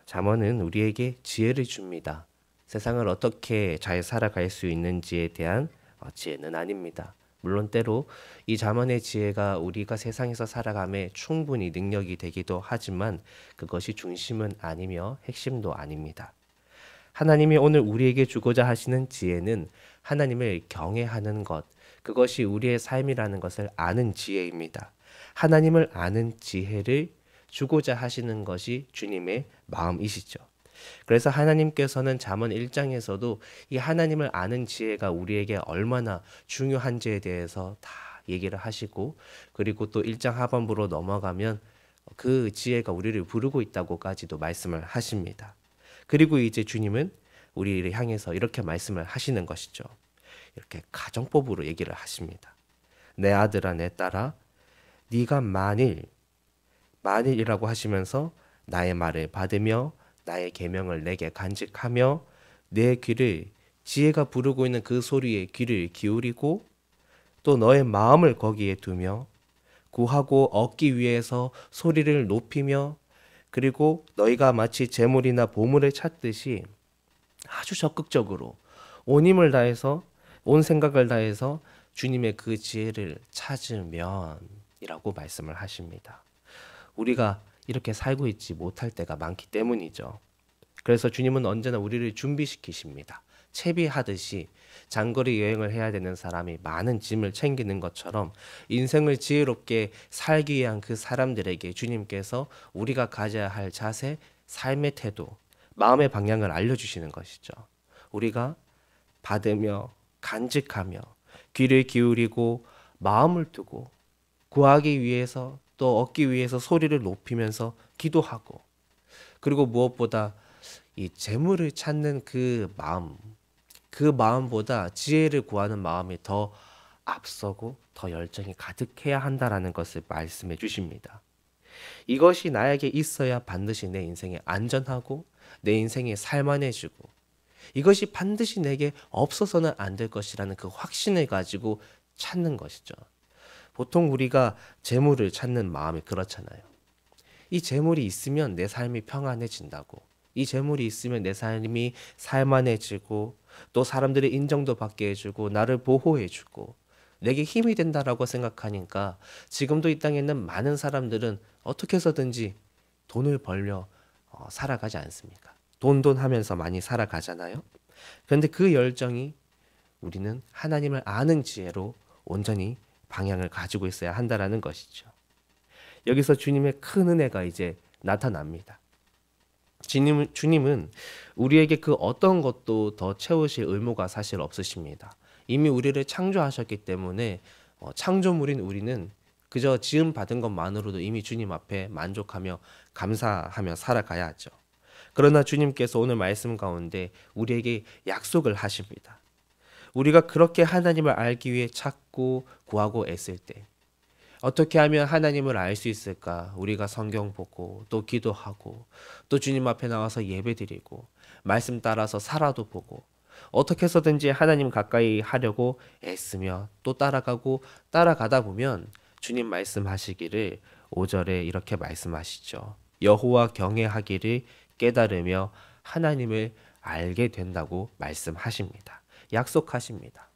잠언은 우리에게 지혜를 줍니다. 세상을 어떻게 잘 살아갈 수 있는지에 대한 지혜는 아닙니다. 물론 때로 이 잠언의 지혜가 우리가 세상에서 살아감에 충분히 능력이 되기도 하지만 그것이 중심은 아니며 핵심도 아닙니다. 하나님이 오늘 우리에게 주고자 하시는 지혜는 하나님을 경외하는 것, 그것이 우리의 삶이라는 것을 아는 지혜입니다. 하나님을 아는 지혜를 주고자 하시는 것이 주님의 마음이시죠. 그래서 하나님께서는 잠언 1장에서도 이 하나님을 아는 지혜가 우리에게 얼마나 중요한지에 대해서 다 얘기를 하시고, 그리고 또 1장 하반부로 넘어가면 그 지혜가 우리를 부르고 있다고까지도 말씀을 하십니다. 그리고 이제 주님은 우리를 향해서 이렇게 말씀을 하시는 것이죠. 이렇게 가정법으로 얘기를 하십니다. 내 아들아 내 딸아 네가 만일이라고 하시면서 나의 말을 받으며 나의 계명을 내게 간직하며 내 귀를 지혜가 부르고 있는 그 소리에 귀를 기울이고 또 너의 마음을 거기에 두며 구하고 얻기 위해서 소리를 높이며 그리고 너희가 마치 재물이나 보물을 찾듯이 아주 적극적으로 온 힘을 다해서 온 생각을 다해서 주님의 그 지혜를 찾으면 이라고 말씀을 하십니다. 우리가 이렇게 살고 있지 못할 때가 많기 때문이죠. 그래서 주님은 언제나 우리를 준비시키십니다. 채비하듯이 장거리 여행을 해야 되는 사람이 많은 짐을 챙기는 것처럼 인생을 지혜롭게 살기 위한 그 사람들에게 주님께서 우리가 가져야 할 자세, 삶의 태도, 마음의 방향을 알려주시는 것이죠. 우리가 받으며 간직하며 귀를 기울이고 마음을 두고 구하기 위해서 또 얻기 위해서 소리를 높이면서 기도하고, 그리고 무엇보다 이 재물을 찾는 그 마음보다 지혜를 구하는 마음이 더 앞서고 더 열정이 가득해야 한다라는 것을 말씀해 주십니다. 이것이 나에게 있어야 반드시 내 인생에 안전하고 내 인생에 살만해지고, 이것이 반드시 내게 없어서는 안 될 것이라는 그 확신을 가지고 찾는 것이죠. 보통 우리가 재물을 찾는 마음이 그렇잖아요. 이 재물이 있으면 내 삶이 평안해진다고, 이 재물이 있으면 내 삶이 살만해지고 또 사람들의 인정도 받게 해주고 나를 보호해주고 내게 힘이 된다라고 생각하니까 지금도 이 땅에 있는 많은 사람들은 어떻게 해서든지 돈을 벌려 살아가지 않습니까? 돈 하면서 많이 살아가잖아요. 그런데 그 열정이 우리는 하나님을 아는 지혜로 온전히 방향을 가지고 있어야 한다라는 것이죠. 여기서 주님의 큰 은혜가 이제 나타납니다. 주님은 우리에게 그 어떤 것도 더 채우실 의무가 사실 없으십니다. 이미 우리를 창조하셨기 때문에 창조물인 우리는 그저 지음 받은 것만으로도 이미 주님 앞에 만족하며 감사하며 살아가야 하죠. 그러나 주님께서 오늘 말씀 가운데 우리에게 약속을 하십니다. 우리가 그렇게 하나님을 알기 위해 찾고 구하고 애쓸 때 어떻게 하면 하나님을 알 수 있을까? 우리가 성경 보고 또 기도하고 또 주님 앞에 나와서 예배드리고 말씀 따라서 살아도 보고 어떻게 해서든지 하나님 가까이 하려고 애쓰며 또 따라가고 따라가다 보면 주님 말씀하시기를 5절에 이렇게 말씀하시죠. 여호와 경외하기를 깨달으며 하나님을 알게 된다고 말씀하십니다. 약속하십니다.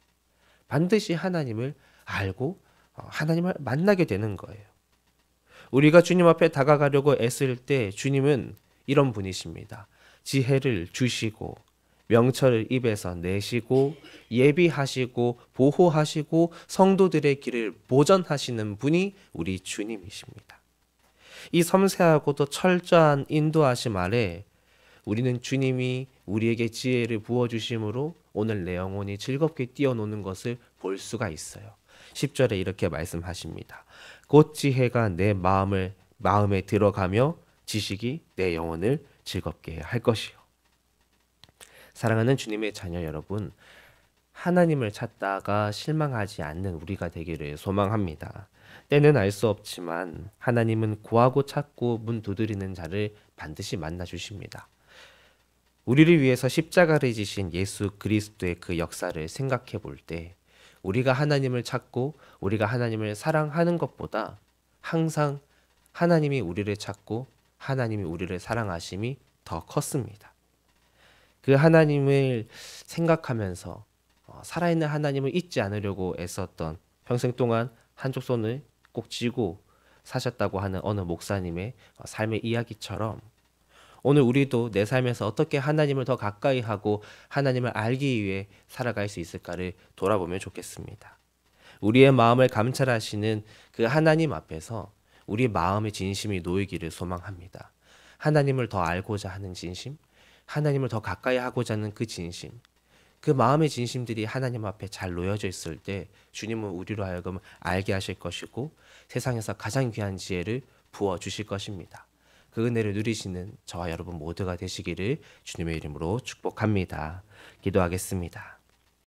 반드시 하나님을 알고 하나님을 만나게 되는 거예요. 우리가 주님 앞에 다가가려고 애쓸 때 주님은 이런 분이십니다. 지혜를 주시고 명철을 입에서 내시고 예비하시고 보호하시고 성도들의 길을 보전하시는 분이 우리 주님이십니다. 이 섬세하고도 철저한 인도하심 아래 우리는 주님이 우리에게 지혜를 부어주심으로 오늘 내 영혼이 즐겁게 뛰어노는 것을 볼 수가 있어요. 10절에 이렇게 말씀하십니다. 곧 지혜가 내 마음에 들어가며 지식이 내 영혼을 즐겁게 할 것이요. 사랑하는 주님의 자녀 여러분, 하나님을 찾다가 실망하지 않는 우리가 되기를 소망합니다. 때는 알 수 없지만 하나님은 구하고 찾고 문 두드리는 자를 반드시 만나 주십니다. 우리를 위해서 십자가를 지신 예수 그리스도의 그 역사를 생각해 볼 때 우리가 하나님을 찾고 우리가 하나님을 사랑하는 것보다 항상 하나님이 우리를 찾고 하나님이 우리를 사랑하심이 더 컸습니다. 그 하나님을 생각하면서 살아있는 하나님을 잊지 않으려고 애썼던, 평생 동안 한쪽 손을 꼭 쥐고 사셨다고 하는 어느 목사님의 삶의 이야기처럼, 오늘 우리도 내 삶에서 어떻게 하나님을 더 가까이 하고 하나님을 알기 위해 살아갈 수 있을까를 돌아보면 좋겠습니다. 우리의 마음을 감찰하시는 그 하나님 앞에서 우리 마음의 진심이 놓이기를 소망합니다. 하나님을 더 알고자 하는 진심, 하나님을 더 가까이 하고자 하는 그 진심, 그 마음의 진심들이 하나님 앞에 잘 놓여져 있을 때 주님은 우리로 하여금 알게 하실 것이고 세상에서 가장 귀한 지혜를 부어 주실 것입니다. 그 은혜를 누리시는 저와 여러분 모두가 되시기를 주님의 이름으로 축복합니다. 기도하겠습니다.